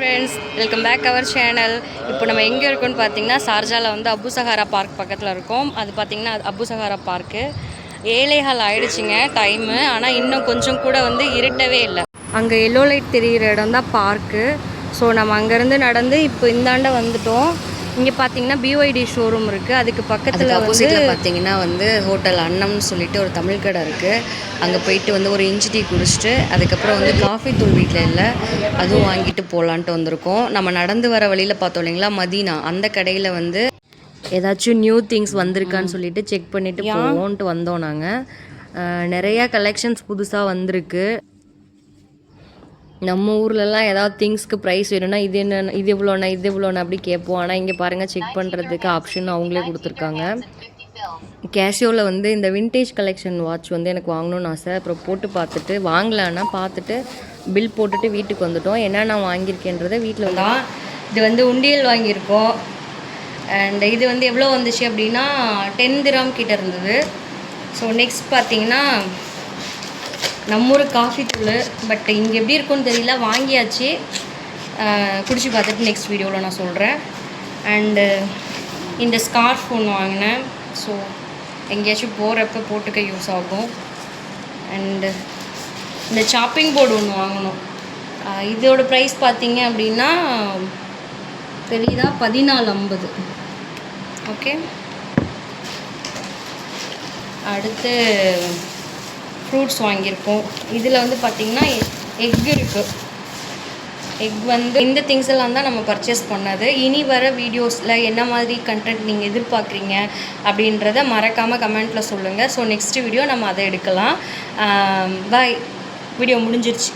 Friends, welcome back our channel. இப்போ நம்ம எங்கே இருக்கோம்னு பார்த்தீங்கன்னா ஷார்ஜாவில் வந்து அபு சஹாரா பார்க் பக்கத்தில் இருக்கோம். அது பார்த்தீங்கன்னா அபு சஹாரா பார்க்கு 7:15 ஆகிடுச்சிங்க டைமு. ஆனால் இன்னும் கொஞ்சம் கூட வந்து இருட்டவே இல்லை. அங்கே எல்லோ லைட் தெரிகிற இடம் தான் பார்க்கு. ஸோ நம்ம அங்கேருந்து நடந்து இப்போ இந்தாண்ட வந்துட்டோம். இங்கே பார்த்தீங்கன்னா பிஒய்டி ஷோரூம் இருக்குது. அதுக்கு பக்கத்தில் ஆப்போசிட்டில் பார்த்தீங்கன்னா வந்து ஹோட்டல் அன்னம்னு சொல்லிட்டு ஒரு தமிழ் கடை இருக்குது. அங்கே போயிட்டு வந்து ஒரு இஞ்சி டீ குடிச்சிட்டு அதுக்கப்புறம் வந்து காஃபி தூள் வீட்டில் இல்லை, அதுவும் வாங்கிட்டு போகலான்ட்டு வந்திருக்கோம். நம்ம நடந்து வர வழியில் பார்த்தோம் இல்லைங்களா மதீனா, அந்த கடையில் வந்து ஏதாச்சும் நியூ திங்ஸ் வந்திருக்கான்னு சொல்லிட்டு செக் பண்ணிவிட்டு போவோன்ட்டு வந்தோம். நாங்கள் நிறையா கலெக்ஷன்ஸ் புதுசாக வந்திருக்கு. நம்ம ஊர்லலாம் ஏதாவது திங்ஸ்க்கு ப்ரைஸ் வேணும்னா இது என்ன, இது இவ்வளோண்ணா அப்படி கேட்போம். ஆனால் இங்கே பாருங்கள், செக் பண்ணுறதுக்கு ஆப்ஷன் அவங்களே கொடுத்துருக்காங்க. கேஷியோவில் வந்து இந்த விண்டேஜ் கலெக்ஷன் வாட்ச் வந்து எனக்கு வாங்கணும்னு ஆசை. அப்புறம் போட்டு பார்த்துட்டு வாங்கலான்னா பார்த்துட்டு பில் போட்டுட்டு வீட்டுக்கு வந்துட்டோம். என்னென்ன வாங்கியிருக்கேன்றதை வீட்டில் தான். இது வந்து உண்டியல் வாங்கியிருக்கோம். அண்ட் இது வந்து எவ்வளோ வந்துச்சு அப்படின்னா 10 திராம் கிட்ட இருந்தது. ஸோ நெக்ஸ்ட் பார்த்தீங்கன்னா நம்ம ஊர் காஃபி தூள். பட் இங்கே எப்படி இருக்குன்னு தெரியல, வாங்கியாச்சு. குடிச்சு பார்த்துட்டு நெக்ஸ்ட் வீடியோவில் நான் சொல்கிறேன். அண்டு இந்த ஸ்கார்ஃப் ஒன்று வாங்கினேன். ஸோ எங்கேயாச்சும் போகிறப்ப போட்டுக்க யூஸ் ஆகும். அண்டு இந்த சாப்பிங் போர்டு ஒன்று வாங்கணும். இதோட ப்ரைஸ் பார்த்தீங்க அப்படின்னா தெரியுதா, 14.50. ஓகே, அடுத்து ஃப்ரூட்ஸ் வாங்கியிருக்கோம். இதில் வந்து பார்த்திங்கன்னா எக் இருக்குது. எக் வந்து இந்த திங்ஸ் எல்லாம் தான் நம்ம பர்ச்சேஸ் பண்ணது. இனி வர வீடியோஸில் என்ன மாதிரி கண்டென்ட் நீங்கள் எதிர்பார்க்குறீங்க அப்படின்றத மறக்காமல் கமெண்ட்டில் சொல்லுங்கள். ஸோ நெக்ஸ்ட் வீடியோ நம்ம அதை எடுக்கலாம். பாய். வீடியோ முடிஞ்சிருச்சு.